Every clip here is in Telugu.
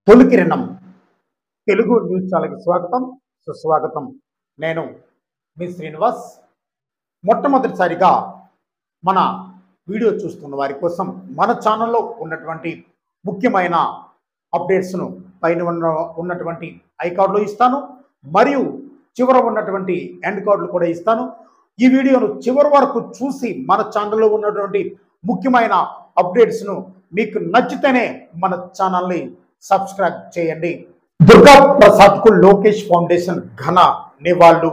తొలి కిరణం తెలుగు న్యూస్ ఛానల్కి స్వాగతం సుస్వాగతం. నేను మీ శ్రీనివాస్. మొట్టమొదటిసారిగా మన వీడియో చూస్తున్న వారి కోసం మన ఛానల్లో ఉన్నటువంటి ముఖ్యమైన అప్డేట్స్ను పైన ఉన్నటువంటి ఐ కార్డులో ఇస్తాను, మరియు చివర ఉన్నటువంటి ఎండ్ కార్డులు కూడా ఇస్తాను. ఈ వీడియోను చివరి వరకు చూసి మన ఛానల్లో ఉన్నటువంటి ముఖ్యమైన అప్డేట్స్ను మీకు నచ్చితేనే మన ఛానల్ని సబ్స్క్రైబ్ చేయండి. దుర్గా ప్రసాద్ కు లోకేష్ ఫౌండేషన్ ఘన నివాళులు.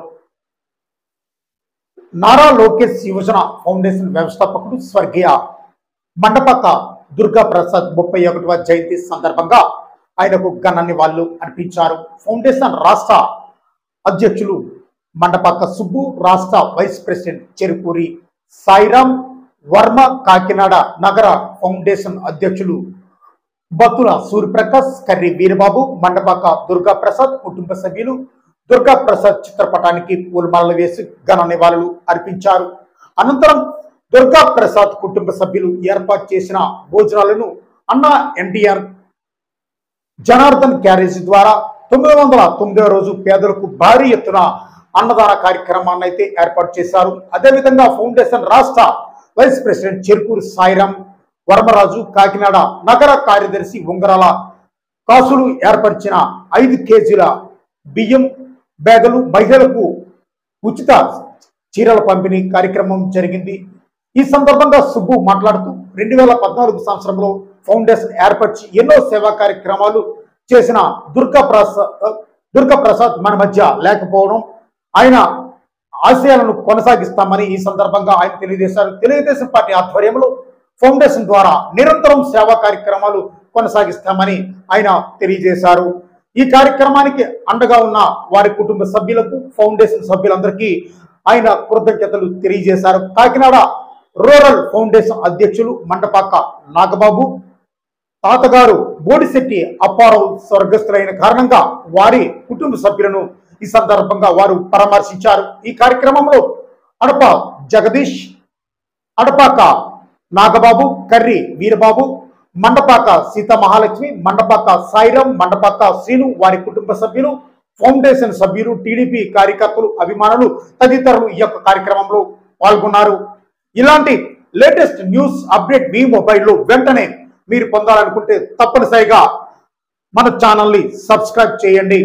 నారా లోకేష్ యువజన ఫౌండేషన్ వ్యవస్థాపకుడు స్వర్గీయ మండపక దుర్గా ప్రసాద్ 31వ జయంతి సందర్భంగా ఆయనకు ఘన నివాళులు అర్పించారు. ఫౌండేషన్ రాష్ట్ర అధ్యక్షులు మండపక సుబ్బు, రాష్ట్ర వైస్ ప్రెసిడెంట్ చెరుకూరి సాయిరామ్ వర్మ, కాకినాడ నగర ఫౌండేషన్ అధ్యక్షులు బత్తుల సూర్యప్రకాష్, కర్రి వీరబాబు, మండపక దుర్గా ప్రసాద్ కుటుంబ సభ్యులు దుర్గా ప్రసాద్ చిత్రపటానికి పూలమాలలు వేసి ఘన నివాళులు అర్పించారు. అనంతరం దుర్గా ప్రసాద్ కుటుంబ సభ్యులు ఏర్పాటు చేసిన భోజనాలను అన్నా ఎన్టీఆర్ జనార్దన్ క్యారేజ్ ద్వారా 909వ రోజు పేదలకు భారీ ఎత్తున అన్నదాన కార్యక్రమాన్ని అయితే ఏర్పాటు చేశారు. అదేవిధంగా ఫౌండేషన్ రాష్ట్ర వైస్ ప్రెసిడెంట్ చెరుకూరు సాయిరామ్ వర్మరాజు, కాకినాడ నగర కార్యదర్శి ఉంగరాల కాసులు ఏర్పరిచిన 5 కేజీల బియ్యం బ్యాగులు మహిళలకు ఉచిత చీరల పంపిణీ కార్యక్రమం జరిగింది. ఈ సందర్భంగా సుబ్బు మాట్లాడుతూ 2014 సంవత్సరంలో ఫౌండేషన్ ఏర్పరిచి ఎన్నో సేవా కార్యక్రమాలు చేసిన దుర్గా ప్రసాద్ మన మధ్య లేకపోవడం, ఆయన ఆశయాలను కొనసాగిస్తామని ఈ సందర్భంగా ఆయన తెలియజేశారు. తెలుగుదేశం పార్టీ ఆధ్వర్యంలో ఫౌండేషన్ ద్వారా నిరంతరం సేవా కార్యక్రమాలు కొనసాగిస్తామని ఆయన తెలియజేశారు. ఈ కార్యక్రమానికి అండగా ఉన్న వారి కుటుంబ సభ్యులకు, ఫౌండేషన్ సభ్యులందరికీ ఆయన కృతజ్ఞతలు తెలియజేశారు. కాకినాడ రూరల్ ఫౌండేషన్ అధ్యక్షులు మండపాక నాగబాబు తాతగారు బోడిశెట్టి అప్పారావు స్వర్గస్థులైన కారణంగా వారి కుటుంబ సభ్యులను ఈ సందర్భంగా వారు పరామర్శించారు. ఈ కార్యక్రమంలో అడప జగదీష్, అడపాక నాగబాబు, కర్రి వీరబాబు, మండపాక సీతామహాలక్ష్మి, మండపాక సాయిరామ్, మండపాక శ్రీను, వారి కుటుంబ సభ్యులు, ఫౌండేషన్ సభ్యులు, టీడీపీ కార్యకర్తలు, అభిమానులు తదితరులు ఈ యొక్క కార్యక్రమంలో పాల్గొన్నారు. ఇలాంటి లేటెస్ట్ న్యూస్ అప్డేట్ మీ మొబైల్లో వెంటనే మీరు పొందాలనుకుంటే తప్పనిసరిగా మన ఛానల్ని సబ్స్క్రైబ్ చేయండి.